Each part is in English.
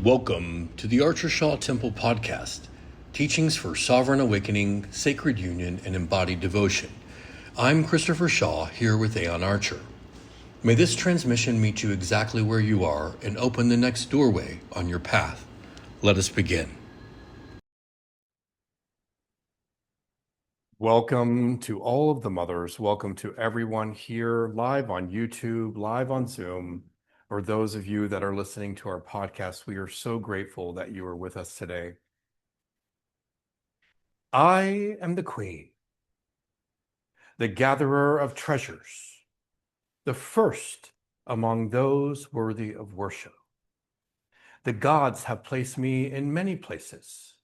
Welcome to the Archer Shaw Temple Podcast, teachings for sovereign awakening, sacred union, and embodied devotion. I'm Christopher Shaw, here with Aeon Archer. May this transmission meet you exactly where you are and open the next doorway on your path. Let us begin. Welcome to all of the mothers. Welcome to everyone here live on YouTube, live on Zoom, or those of you that are listening to our podcast. We are so grateful that you are with us today. I am the Queen, the gatherer of treasures, the first among those worthy of worship. The gods have placed me in many places,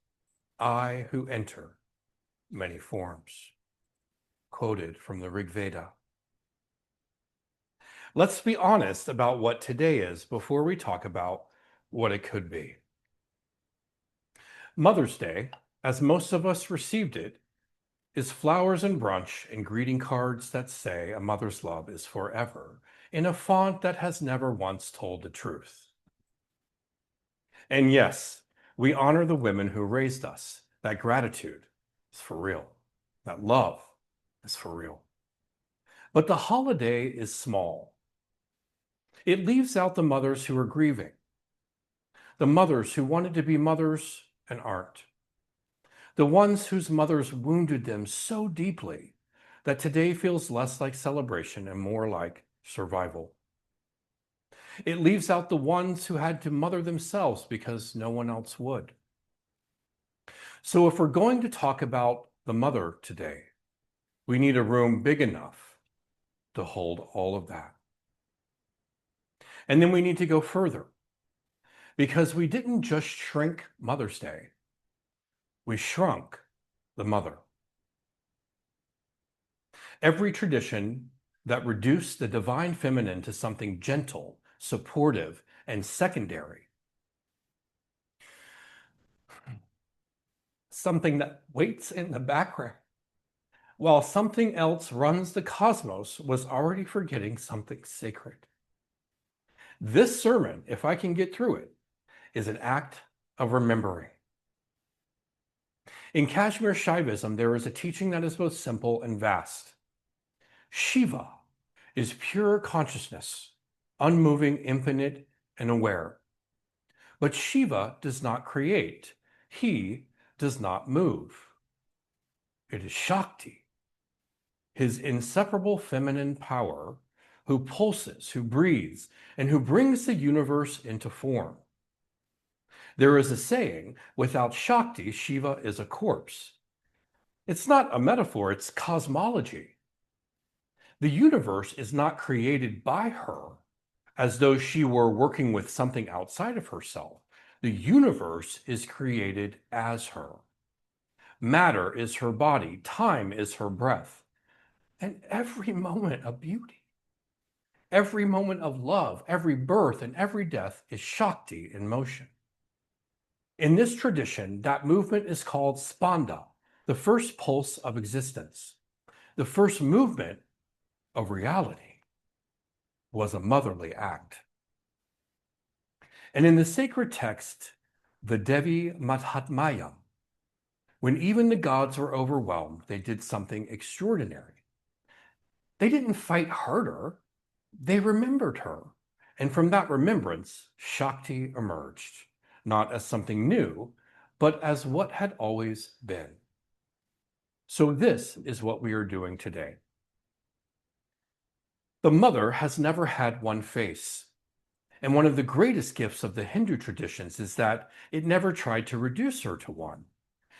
I who enter many forms. Quoted from the Rig Veda. Let's be honest about what today is before we talk about what it could be. Mother's Day, as most of us received it, is flowers and brunch and greeting cards that say a mother's love is forever in a font that has never once told the truth. And yes, we honor the women who raised us. That gratitude is for real. That love is for real. But the holiday is small. It leaves out the mothers who are grieving, the mothers who wanted to be mothers and aren't, the ones whose mothers wounded them so deeply that today feels less like celebration and more like survival. It leaves out the ones who had to mother themselves because no one else would. So if we're going to talk about the mother today, we need a room big enough to hold all of that. And then we need to go further, because we didn't just shrink Mother's Day, we shrunk the mother. Every tradition that reduced the divine feminine to something gentle, supportive, and secondary, something that waits in the background, while something else runs the cosmos, was already forgetting something sacred. This sermon, if I can get through it, is an act of remembering. In Kashmir Shaivism, there is a teaching that is both simple and vast. Shiva is pure consciousness, unmoving, infinite, and aware. But Shiva does not create. He does not move. It is Shakti, his inseparable feminine power, who pulses, who breathes, and who brings the universe into form. There is a saying, without Shakti, Shiva is a corpse. It's not a metaphor, it's cosmology. The universe is not created by her as though she were working with something outside of herself. The universe is created as her. Matter is her body, time is her breath, and every moment of beauty. Every moment of love, every birth, and every death is Shakti in motion. In this tradition, that movement is called Spanda, the first pulse of existence. The first movement of reality was a motherly act. And in the sacred text, the Devi Mahatmayam, when even the gods were overwhelmed, they did something extraordinary. They didn't fight harder. They remembered her, and from that remembrance, Shakti emerged, not as something new, but as what had always been. So this is what we are doing today. The mother has never had one face, and one of the greatest gifts of the Hindu traditions is that it never tried to reduce her to one.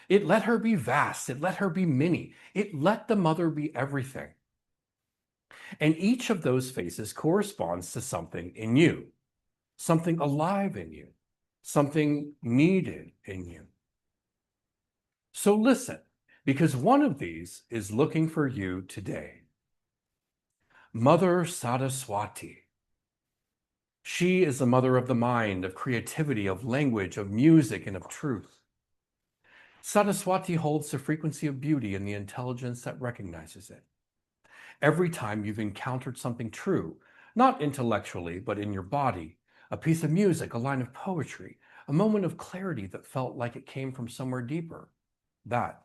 It let her be vast, it let her be many, it let the mother be everything. And each of those faces corresponds to something in you, something alive in you, something needed in you. So listen, because one of these is looking for you today. Mother Saraswati. She is the mother of the mind, of creativity, of language, of music, and of truth. Saraswati holds the frequency of beauty and the intelligence that recognizes it. Every time you've encountered something true, not intellectually, but in your body, a piece of music, a line of poetry, a moment of clarity that felt like it came from somewhere deeper. That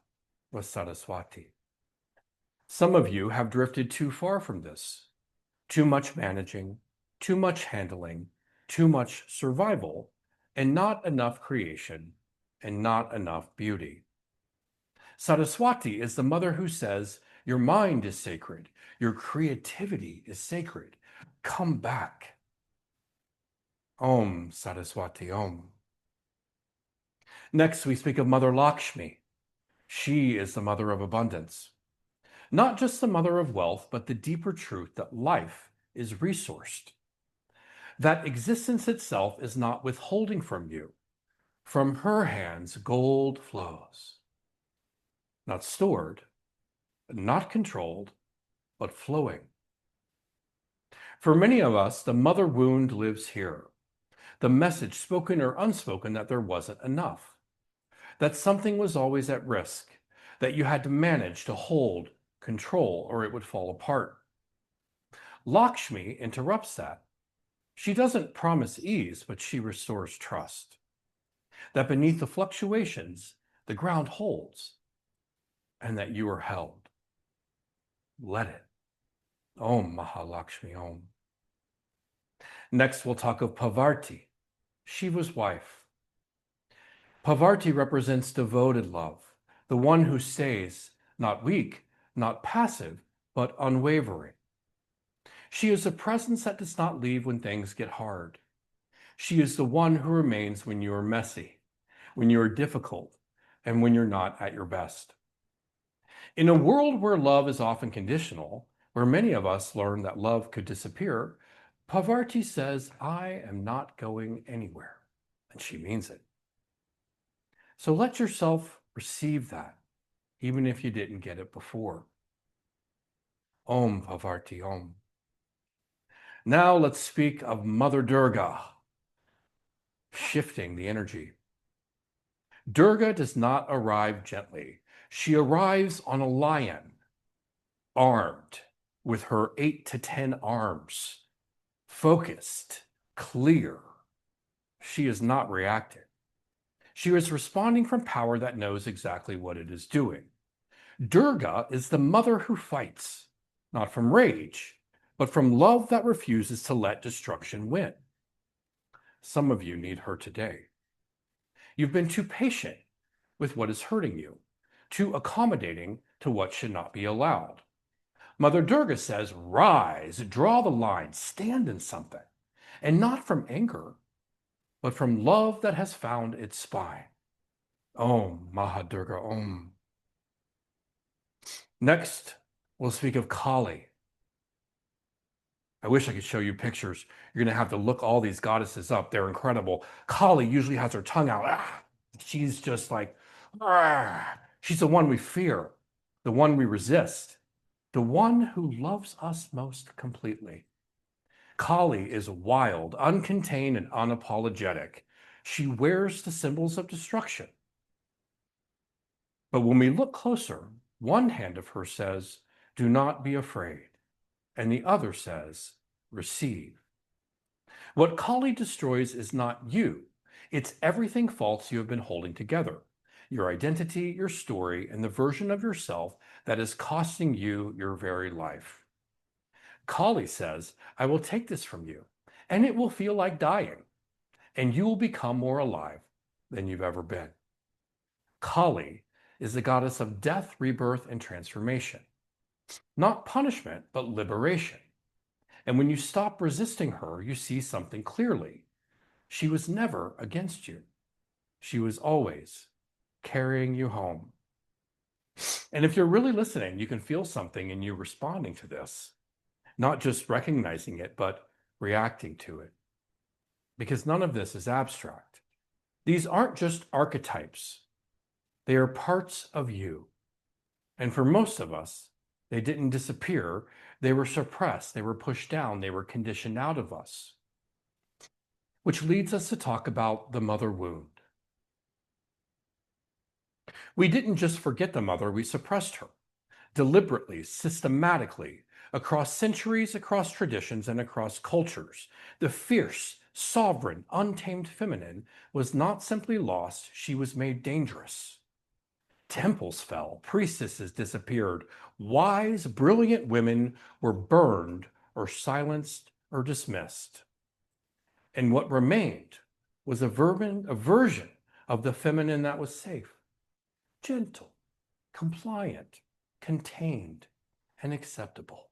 was Saraswati. Some of you have drifted too far from this. Too much managing, too much handling, too much survival, and not enough creation, and not enough beauty. Saraswati is the mother who says, your mind is sacred, your creativity is sacred. Come back. Om Saraswati Om. Next, we speak of Mother Lakshmi. She is the mother of abundance. Not just the mother of wealth, but the deeper truth that life is resourced. That existence itself is not withholding from you. From her hands, gold flows. Not stored, not controlled, but flowing. For many of us, the mother wound lives here. The message, spoken or unspoken, that there wasn't enough. That something was always at risk, that you had to manage to hold, control, or it would fall apart. Lakshmi interrupts that. She doesn't promise ease, but she restores trust. That beneath the fluctuations, the ground holds, and that you are held. Let it. Om Mahalakshmi Om. Next, we'll talk of Parvati, Shiva's wife. Parvati represents devoted love, the one who stays, not weak, not passive, but unwavering. She is a presence that does not leave when things get hard. She is the one who remains when you are messy, when you are difficult, and when you're not at your best. In a world where love is often conditional, where many of us learn that love could disappear, Parvati says, I am not going anywhere. And she means it. So let yourself receive that, even if you didn't get it before. Om Parvati Om. Now let's speak of Mother Durga, shifting the energy. Durga does not arrive gently. She arrives on a lion, armed with her 8 to 10 arms, focused, clear. She is not reacting. She is responding from power that knows exactly what it is doing. Durga is the mother who fights, not from rage, but from love that refuses to let destruction win. Some of you need her today. You've been too patient with what is hurting you, too accommodating to what should not be allowed. Mother Durga says, rise, draw the line, stand in something, and not from anger, but from love that has found its spine. Om Mahadurga Om. Next, we'll speak of Kali. I wish I could show you pictures. You're going to have to look all these goddesses up. They're incredible. Kali usually has her tongue out. She's just like, she's the one we fear, the one we resist, the one who loves us most completely. Kali is wild, uncontained, and unapologetic. She wears the symbols of destruction. But when we look closer, one hand of her says, do not be afraid. And the other says, receive. What Kali destroys is not you. It's everything false you have been holding together. Your identity, your story, and the version of yourself that is costing you your very life. Kali says, I will take this from you, and it will feel like dying, and you will become more alive than you've ever been. Kali is the goddess of death, rebirth, and transformation. Not punishment, but liberation. And when you stop resisting her, you see something clearly. She was never against you. She was always carrying you home. And if you're really listening, you can feel something in you responding to this, not just recognizing it, but reacting to it. Because none of this is abstract. These aren't just archetypes. They are parts of you. And for most of us, they didn't disappear. They were suppressed. They were pushed down. They were conditioned out of us. Which leads us to talk about the mother wound. We didn't just forget the mother, we suppressed her. Deliberately, systematically, across centuries, across traditions, and across cultures. The fierce, sovereign, untamed feminine was not simply lost, she was made dangerous. Temples fell, priestesses disappeared, wise, brilliant women were burned or silenced or dismissed. And what remained was a version of the feminine that was safe, gentle, compliant, contained, and acceptable.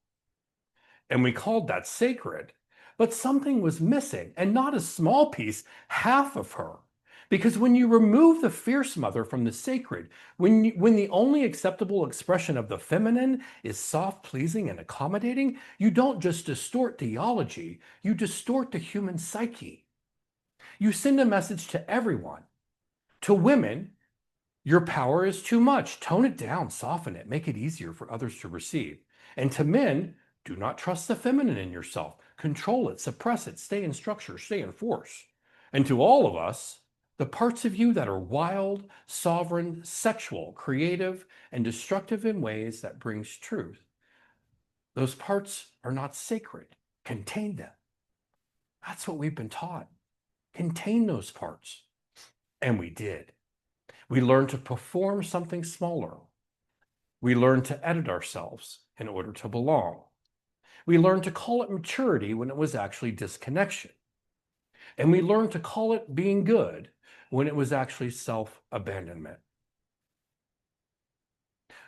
And we called that sacred, but something was missing, and not a small piece, half of her. Because when you remove the fierce mother from the sacred, when the only acceptable expression of the feminine is soft, pleasing, and accommodating, you don't just distort theology, you distort the human psyche. You send a message to everyone. To women, your power is too much. Tone it down, soften it, make it easier for others to receive. And to men, do not trust the feminine in yourself. Control it, suppress it, stay in structure, stay in force. And to all of us, the parts of you that are wild, sovereign, sexual, creative, and destructive in ways that brings truth, those parts are not sacred. Contain them. That's what we've been taught. Contain those parts. And we did. We learned to perform something smaller. We learned to edit ourselves in order to belong. We learned to call it maturity when it was actually disconnection. And we learned to call it being good when it was actually self-abandonment.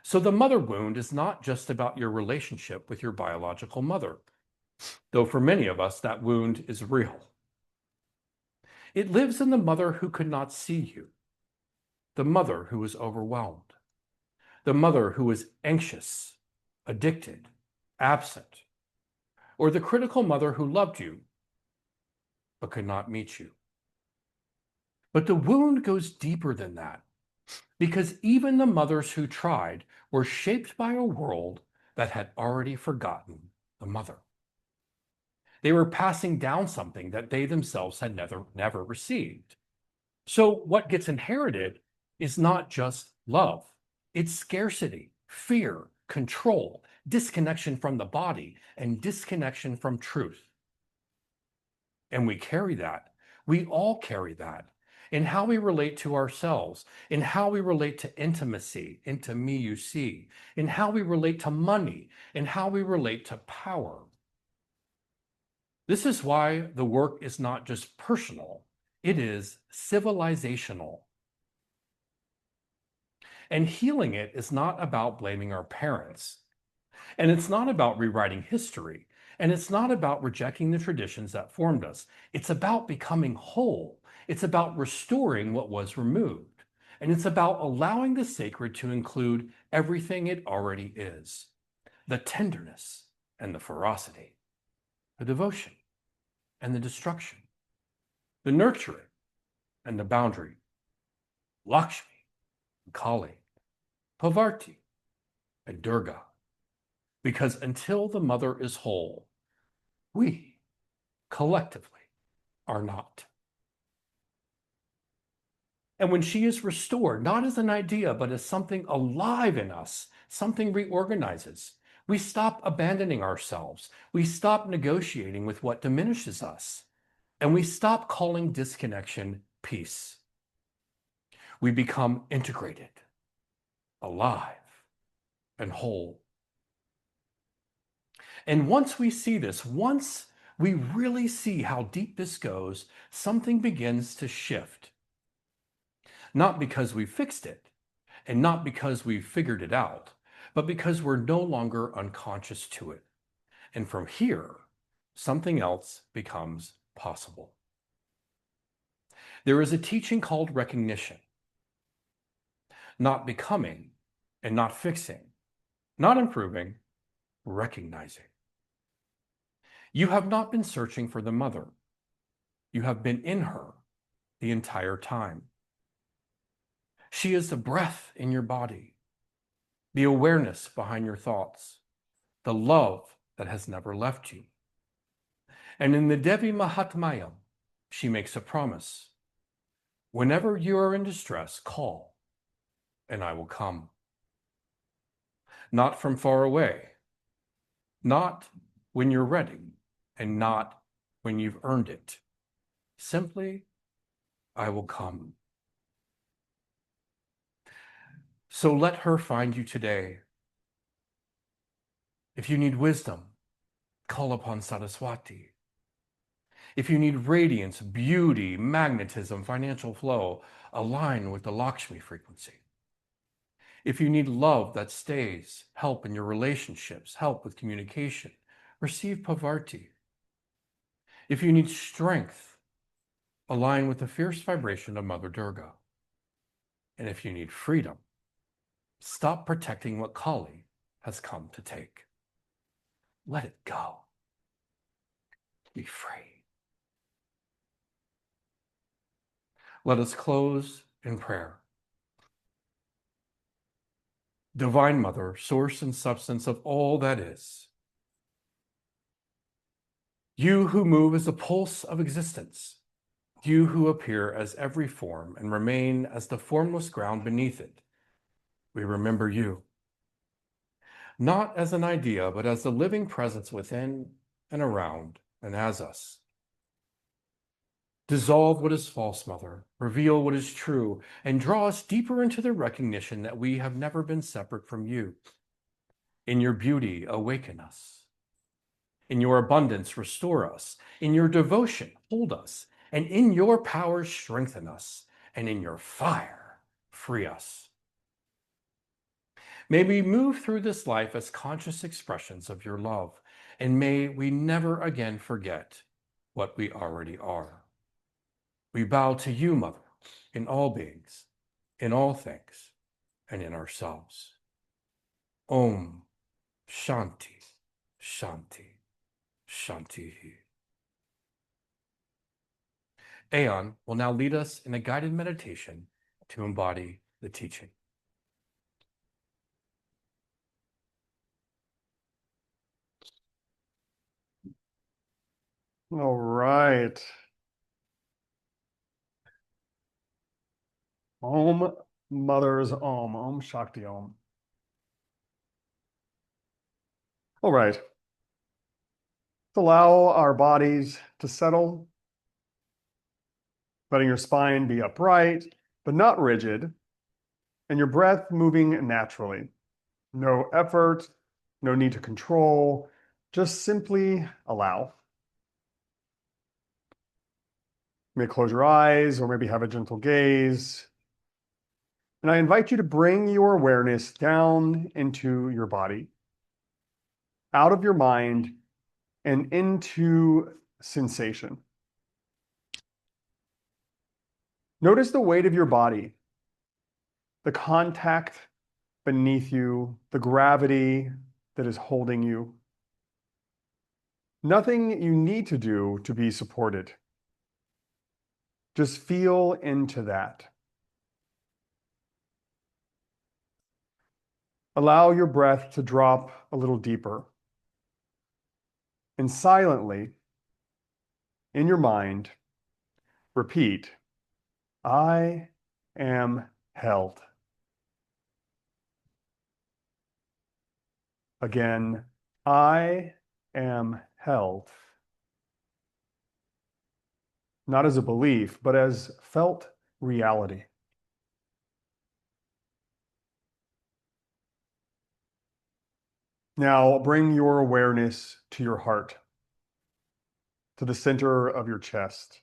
So the mother wound is not just about your relationship with your biological mother, though for many of us that wound is real. It lives in the mother who could not see you, the mother who was overwhelmed, the mother who was anxious, addicted, absent, or the critical mother who loved you but could not meet you. But the wound goes deeper than that, because even the mothers who tried were shaped by a world that had already forgotten the mother. They were passing down something that they themselves had never received. So what gets inherited is not just love. It's scarcity, fear, control, disconnection from the body, and disconnection from truth. And we carry that. We all carry that in how we relate to ourselves, in how we relate to intimacy, into me you see, in how we relate to money, in how we relate to power. This is why the work is not just personal, it is civilizational. And healing it is not about blaming our parents. And it's not about rewriting history. And it's not about rejecting the traditions that formed us. It's about becoming whole. It's about restoring what was removed. And it's about allowing the sacred to include everything it already is. The tenderness and the ferocity, the devotion and the destruction, the nurturing and the boundary, Lakshmi and Kali, Parvati and Durga. Because until the mother is whole, we collectively are not. And when she is restored, not as an idea, but as something alive in us, something reorganizes. We stop abandoning ourselves. We stop negotiating with what diminishes us. And we stop calling disconnection peace. We become integrated, alive, and whole. And once we see this, once we really see how deep this goes, something begins to shift. Not because we fixed it, and not because we figured it out, but because we're no longer unconscious to it. And from here, something else becomes possible. There is a teaching called recognition. Not becoming and not fixing, not improving, recognizing. You have not been searching for the mother. You have been in her the entire time. She is the breath in your body, the awareness behind your thoughts, the love that has never left you. And in the Devi Mahatmayam, she makes a promise. Whenever you are in distress, call, and I will come. Not from far away, not when you're ready, and not when you've earned it, Simply, I will come. So let her find you today. If you need wisdom, call upon Saraswati. If you need radiance, beauty, magnetism, financial flow, align with the Lakshmi frequency. If you need love that stays, help in your relationships, help with communication, receive Parvati. If you need strength, align with the fierce vibration of Mother Durga. And if you need freedom, stop protecting what Kali has come to take. Let it go. Be free. Let us close in prayer. Divine Mother, source and substance of all that is, you who move as the pulse of existence, you who appear as every form and remain as the formless ground beneath it, we remember you. Not as an idea, but as the living presence within and around and as us. Dissolve what is false, Mother, reveal what is true, and draw us deeper into the recognition that we have never been separate from you. In your beauty, awaken us. In your abundance, restore us. In your devotion, hold us. And in your power, strengthen us. And in your fire, free us. May we move through this life as conscious expressions of your love. And may we never again forget what we already are. We bow to you, Mother, in all beings, in all things, and in ourselves. Om Shanti, Shanti, Shanti. Aeon will now lead us in a guided meditation to embody the teaching. All right. Om Mother's Om. Om Shakti Om. All right. Let's allow our bodies to settle, letting your spine be upright, but not rigid, and your breath moving naturally. No effort, no need to control, just simply allow. You may close your eyes or maybe have a gentle gaze. And I invite you to bring your awareness down into your body, out of your mind, and into sensation. Notice the weight of your body, the contact beneath you, the gravity that is holding you. Nothing you need to do to be supported. Just feel into that. Allow your breath to drop a little deeper. And silently, in your mind, repeat, I am held. Again, I am held. Not as a belief, but as felt reality. Now bring your awareness to your heart, to the center of your chest.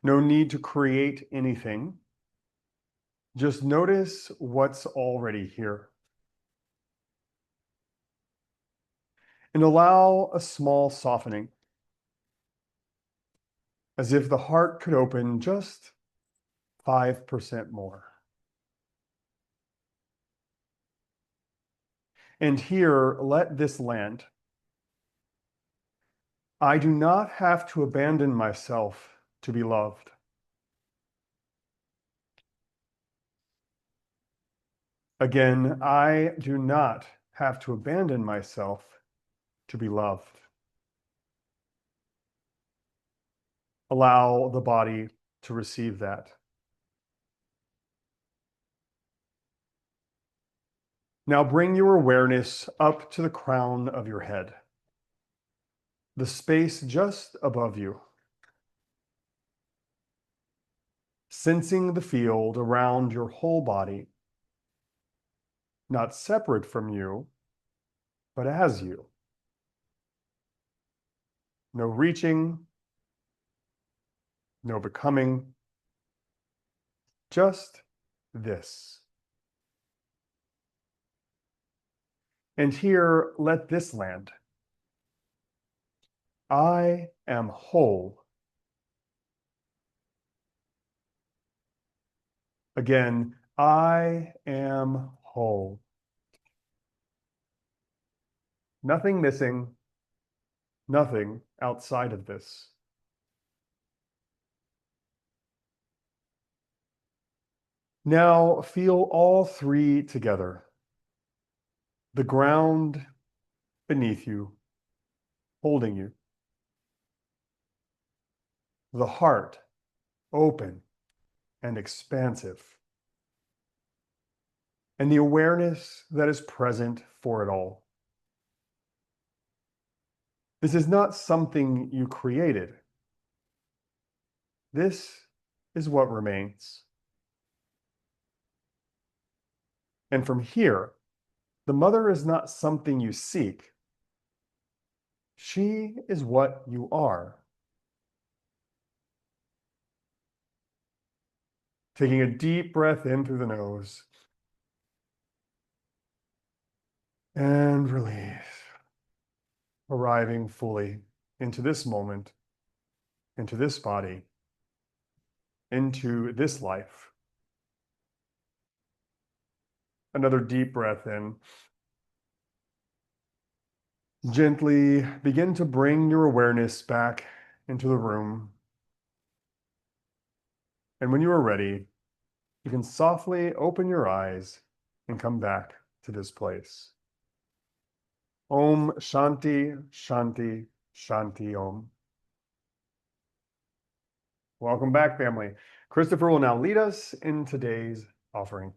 No need to create anything. Just notice what's already here. And allow a small softening, as if the heart could open just 5% more. And here, let this land. I do not have to abandon myself to be loved. Again, I do not have to abandon myself to be loved. Allow the body to receive that. Now bring your awareness up to the crown of your head, the space just above you, sensing the field around your whole body, not separate from you, but as you. No reaching, no becoming, just this. And here, let this land. I am whole. Again, I am whole. Nothing missing, nothing outside of this. Now feel all three together. The ground beneath you, holding you. The heart open and expansive. And the awareness that is present for it all. This is not something you created. This is what remains. And from here, the mother is not something you seek. She is what you are. Taking a deep breath in through the nose. And release. Arriving fully into this moment, into this body, into this life. Another deep breath in. Gently begin to bring your awareness back into the room. And when you are ready, you can softly open your eyes and come back to this place. Om Shanti, Shanti, Shanti Om. Welcome back, family. Christopher will now lead us in today's offering.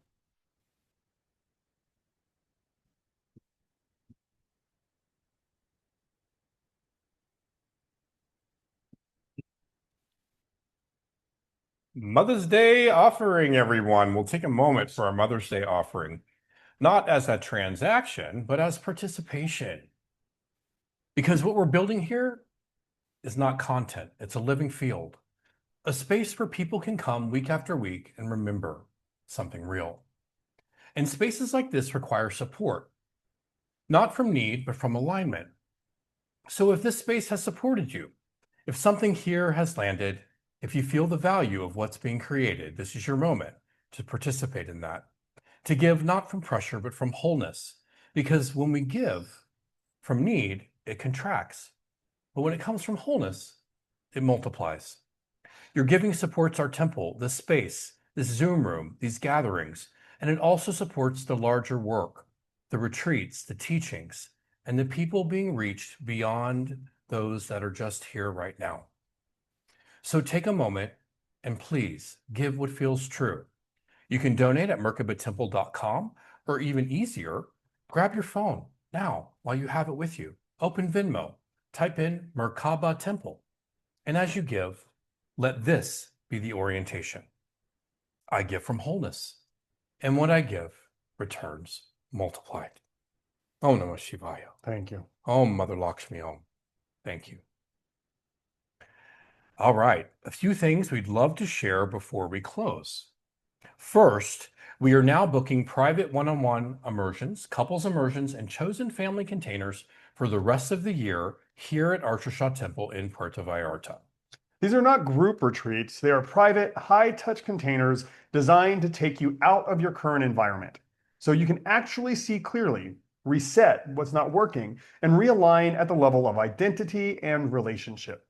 Mother's Day offering, everyone. We'll take a moment for our Mother's Day offering, not as a transaction, but as participation. Because what we're building here is not content, it's a living field, a space where people can come week after week and remember something real. And spaces like this require support, not from need, but from alignment. So if this space has supported you, if something here has landed, if you feel the value of what's being created, this is your moment to participate in that. To give not from pressure, but from wholeness. Because when we give from need, it contracts. But when it comes from wholeness, it multiplies. Your giving supports our temple, this space, this Zoom room, these gatherings, and it also supports the larger work, the retreats, the teachings, and the people being reached beyond those that are just here right now. So take a moment and please give what feels true. You can donate at merkabatemple.com, or even easier, grab your phone now while you have it with you. Open Venmo, type in Merkaba Temple, and as you give, let this be the orientation. I give from wholeness, and what I give returns multiplied. Om Namah Shivaya. Thank you. Om Mother Lakshmi Om. Thank you. All right, a few things we'd love to share before we close. First, we are now booking private one-on-one immersions, couples immersions, and chosen family containers for the rest of the year here at Archer Shaw Temple in Puerto Vallarta. These are not group retreats. They are private, high-touch containers designed to take you out of your current environment, so you can actually see clearly, reset what's not working, and realign at the level of identity and relationship.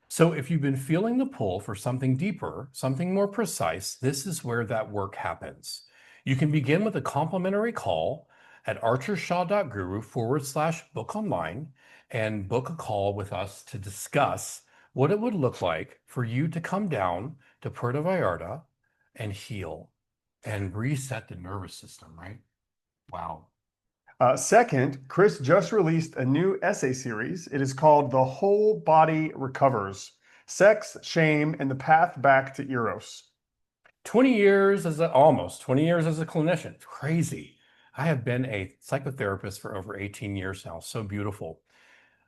So if you've been feeling the pull for something deeper, something more precise, this is where that work happens. You can begin with a complimentary call at archershaw.guru/book online and book a call with us to discuss what it would look like for you to come down to Puerto Vallarta and heal and reset the nervous system, right? Wow. Second, Chris just released a new essay series. It is called The Whole Body Recovers: Sex, Shame, and the Path Back to Eros. 20 years almost 20 years as a clinician. It's crazy. I have been a psychotherapist for over 18 years now. So beautiful.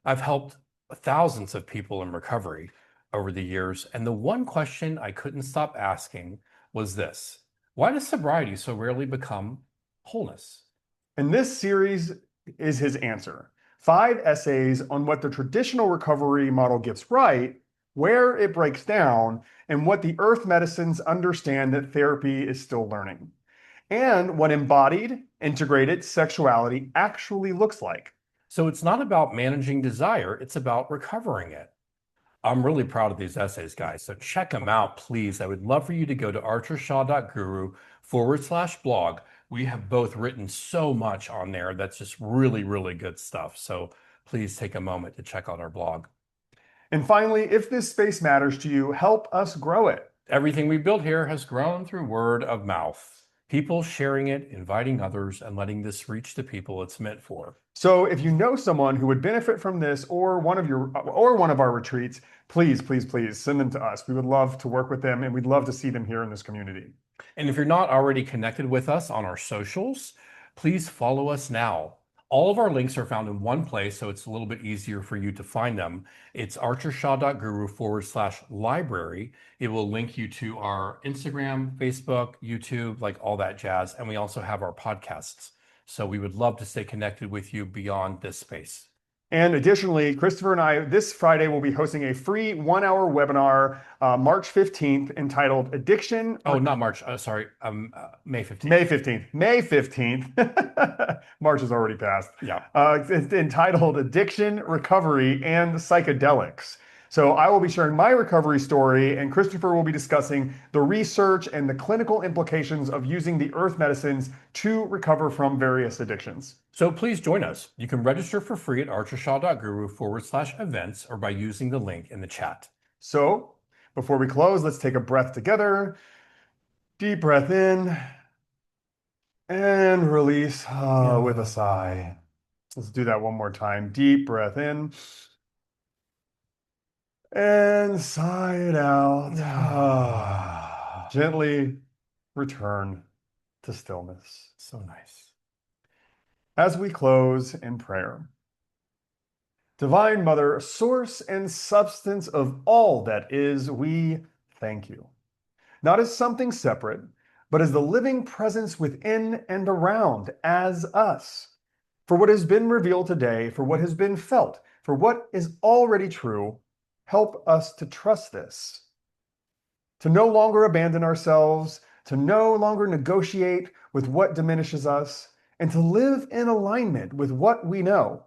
I've helped thousands of people in recovery over the years. And the one question I couldn't stop asking was this: why does sobriety so rarely become wholeness? And this series is his answer. 5 essays on what the traditional recovery model gets right, where it breaks down, and what the earth medicines understand that therapy is still learning, and what embodied, integrated sexuality actually looks like. So it's not about managing desire, it's about recovering it. I'm really proud of these essays, guys. So check them out, please. I would love for you to go to archershaw.guru/blog. We have both written so much on there that's just really, really good stuff. So please take a moment to check out our blog. And finally, if this space matters to you, help us grow it. Everything we built here has grown through word of mouth. People sharing it, inviting others, and letting this reach the people it's meant for. So if you know someone who would benefit from this or one of our retreats, please send them to us. We would love to work with them, and we'd love to see them here in this community. And if you're not already connected with us on our socials, please follow us now. All of our links are found in one place, so it's a little bit easier for you to find them. It's archershaw.guru/library. It will link you to our Instagram, Facebook, YouTube, like all that jazz. And we also have our podcasts. So we would love to stay connected with you beyond this space. And additionally, Christopher and I, this Friday, will be hosting a free 1-hour webinar, March 15th, entitled Addiction. Oh, not March. Sorry. May 15th. May 15th. March has already passed. Yeah. It's entitled Addiction, Recovery, and Psychedelics. So I will be sharing my recovery story, and Christopher will be discussing the research and the clinical implications of using the earth medicines to recover from various addictions. So please join us. You can register for free at archershaw.guru/events or by using the link in the chat. So before we close, let's take a breath together. Deep breath in and release with a sigh. Let's do that one more time. Deep breath in and sigh it out. Gently return to stillness. So nice. As we close in prayer, Divine Mother, source and substance of all that is, we thank you. Not as something separate, but as the living presence within and around, as us. For what has been revealed today, for what has been felt, for what is already true, help us to trust this. To no longer abandon ourselves, to no longer negotiate with what diminishes us, and to live in alignment with what we know.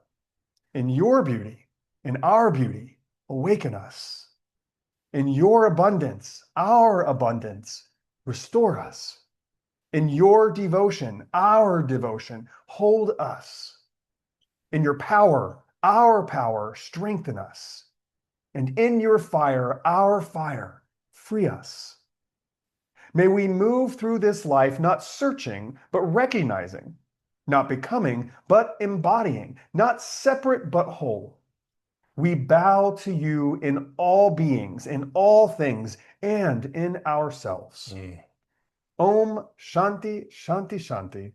In your beauty, in our beauty, awaken us. In your abundance, our abundance, restore us. In your devotion, our devotion, hold us. In your power, our power, strengthen us. And in your fire, our fire, free us. May we move through this life not searching, but recognizing, not becoming, but embodying, not separate, but whole. We bow to you in all beings, in all things, and in ourselves. Om Shanti Shanti Shanti.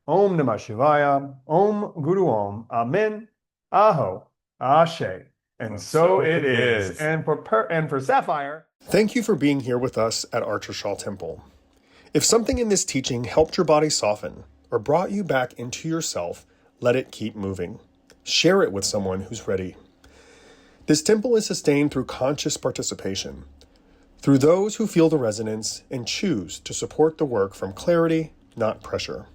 Om Namah Shivaya. Om Guru Om. Amen. Aho. Ashe. And so it is. And for Sapphire. Thank you for being here with us at Archer Shaw Temple. If something in this teaching helped your body soften or brought you back into yourself, let it keep moving. Share it with someone who's ready. This temple is sustained through conscious participation, through those who feel the resonance and choose to support the work from clarity, not pressure.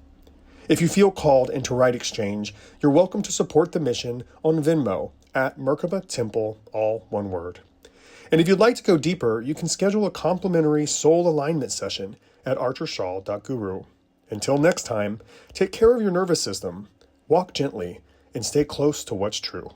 If you feel called into right exchange, you're welcome to support the mission on Venmo at Merkaba Temple, all one word. And if you'd like to go deeper, you can schedule a complimentary soul alignment session at archershaw.guru. Until next time, take care of your nervous system, walk gently, and stay close to what's true.